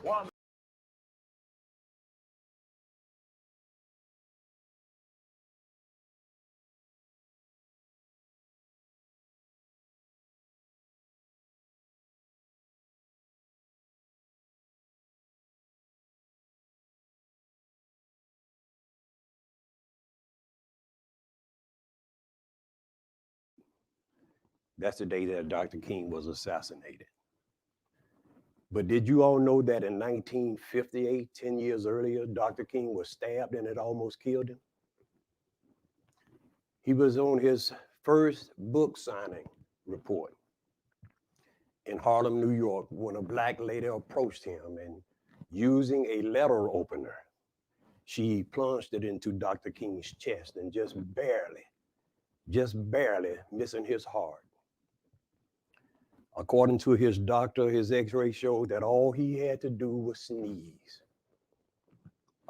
One. That's the day that Dr. King was assassinated. But did you all know that in 1958, 10 years earlier, Dr. King was stabbed and it almost killed him? He was on his first book signing report in Harlem, New York, when a black lady approached him and using a letter opener, she plunged it into Dr. King's chest and just barely missing his heart. According to his doctor, his x-ray showed that all he had to do was sneeze.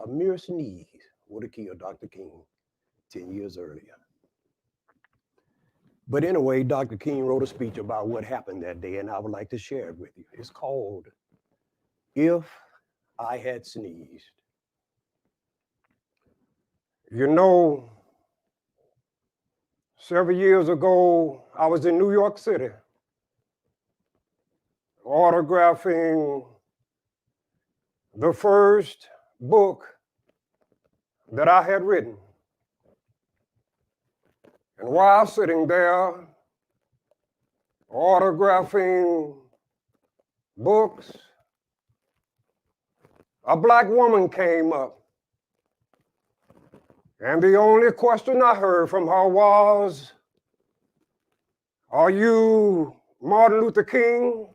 A mere sneeze would have killed Dr. King 10 years earlier. But anyway, Dr. King wrote a speech about what happened that day, and I would like to share it with you. It's called, If I Had Sneezed. You know, several years ago, I was in New York City autographing the first book that I had written. And while sitting there autographing books, a black woman came up. And the only question I heard from her was, "Are you Martin Luther King?"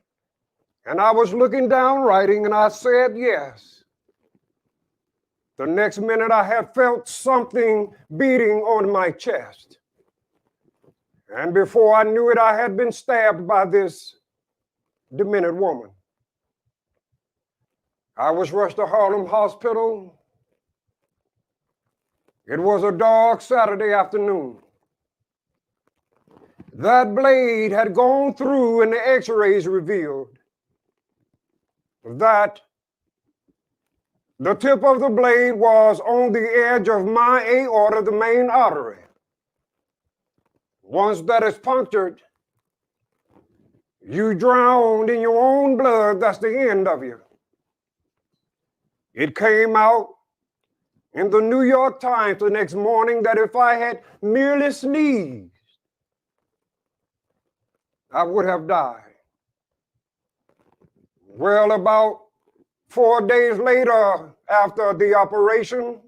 And I was looking down writing and I said, "Yes." The next minute I had felt something beating on my chest. And before I knew it, I had been stabbed by this demented woman. I was rushed to Harlem Hospital. It was a dark Saturday afternoon. That blade had gone through and the x-rays revealed that the tip of the blade was on the edge of my aorta, the main artery. Once that is punctured, you drowned in your own blood. That's the end of you. It came out in the New York Times the next morning that if I had merely sneezed, I would have died. Well, about 4 days later, after the operation,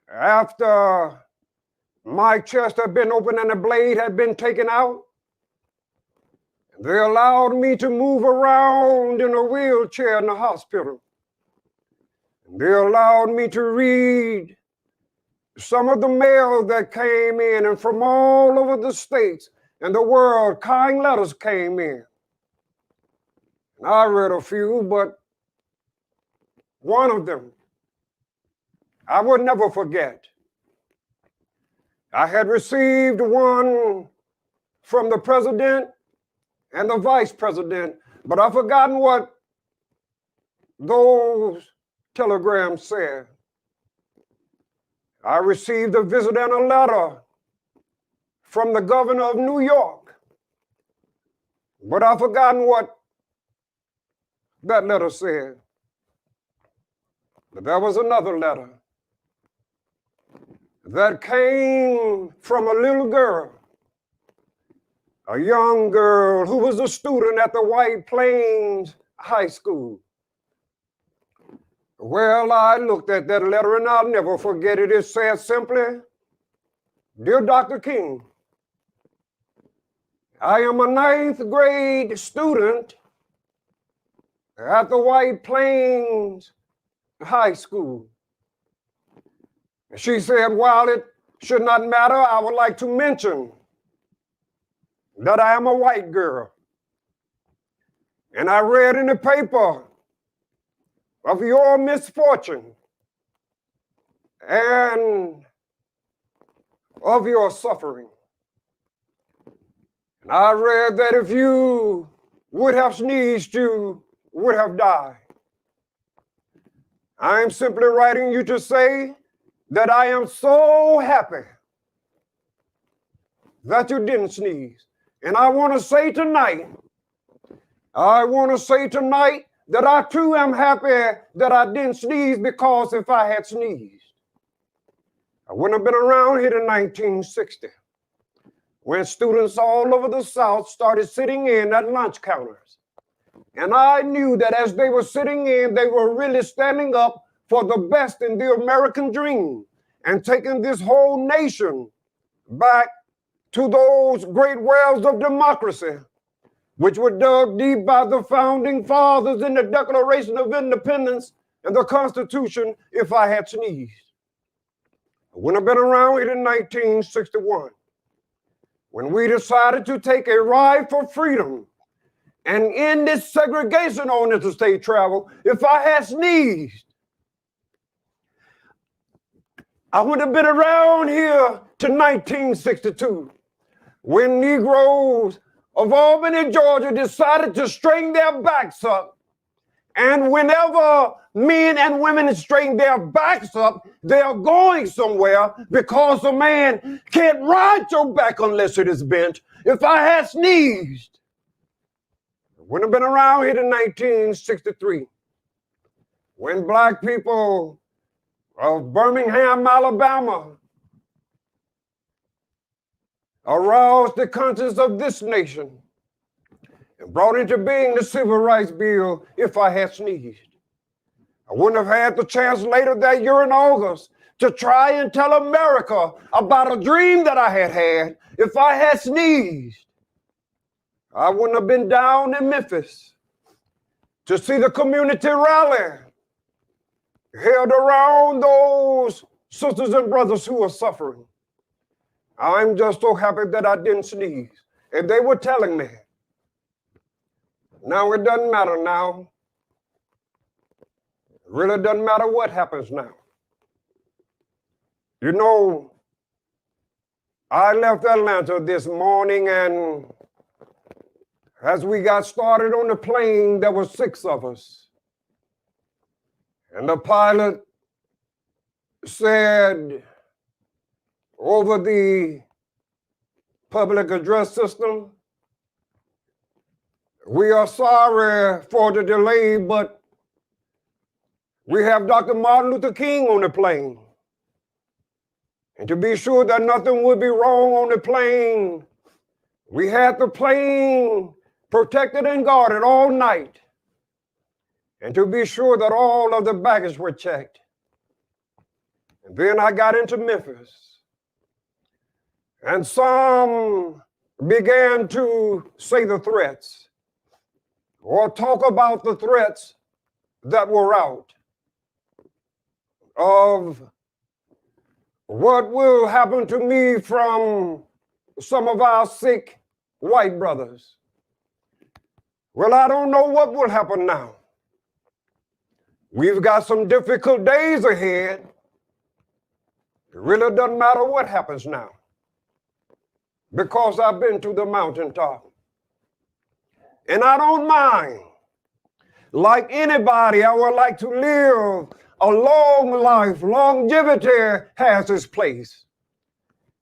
after my chest had been opened and the blade had been taken out, they allowed me to move around in a wheelchair in the hospital. They allowed me to read some of the mail that came in, and from all over the states and the world, kind letters came in. And I read a few, but one of them I would never forget. I had received one from the president and the vice president, but I've forgotten what those telegrams said. I received a visit and a letter from the governor of New York, but I've forgotten what that letter said. But there was another letter that came from a little girl, a young girl who was a student at the White Plains High School. Well, I looked at that letter and I'll never forget it. It said simply, "Dear Dr. King, I am a 9th grade student at the White Plains High School." She said, "While it should not matter, I would like to mention that I am a white girl. And I read in the paper of your misfortune and of your suffering. And I read that if you would have sneezed, you would have died. I'm simply writing you to say that I am so happy that you didn't sneeze. And I want to say tonight that I too am happy that I didn't sneeze, because if I had sneezed, I wouldn't have been around here in 1960, when students all over the South started sitting in at lunch counters. And I knew that as they were sitting in, they were really standing up for the best in the American dream and taking this whole nation back to those great wells of democracy, which were dug deep by the founding fathers in the Declaration of Independence and the Constitution. If I had sneezed, I wouldn't have been around here in 1961, when we decided to take a ride for freedom and end this segregation on interstate travel. If I had sneezed, I would have been around here to 1962, when Negroes of Albany, Georgia decided to straighten their backs up. And whenever men and women straighten their backs up, they are going somewhere, because a man can't ride your back unless it is bent. If I had sneezed, I wouldn't have been around here in 1963, when black people of Birmingham, Alabama aroused the conscience of this nation and brought into being the Civil Rights Bill. If I had sneezed, I wouldn't have had the chance later that year in August to try and tell America about a dream that I had had. If I had sneezed, I wouldn't have been down in Memphis to see the community rally held around those sisters and brothers who are suffering. I'm just so happy that I didn't sneeze. And they were telling me, now it doesn't matter now. It really doesn't matter what happens now. You know, I left Atlanta this morning, and as we got started on the plane, there were 6 of us. And the pilot said over the public address system, "We are sorry for the delay, but we have Dr. Martin Luther King on the plane. And to be sure that nothing would be wrong on the plane, we had the plane protected and guarded all night. And to be sure that all of the baggage were checked." And then I got into Memphis, and some began to say the threats or talk about the threats that were out of what will happen to me from some of our sick white brothers. Well, I don't know what will happen now. We've got some difficult days ahead. It really doesn't matter what happens now, because I've been to the mountaintop. And I don't mind. Like anybody, I would like to live a long life. Longevity has its place.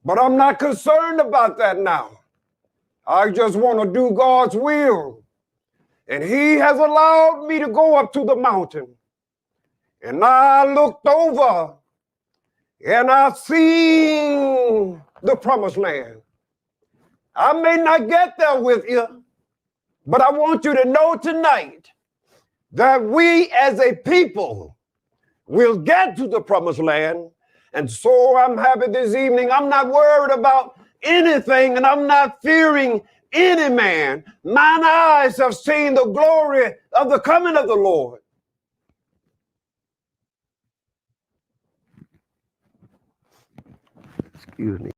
But I'm not concerned about that now. I just want to do God's will. And He has allowed me to go up to the mountain. And I looked over and I seen the promised land. I may not get there with you, but I want you to know tonight that we as a people will get to the promised land. And so I'm happy this evening. I'm not worried about anything, and I'm not fearing any man. Mine eyes have seen the glory of the coming of the Lord. Excuse me.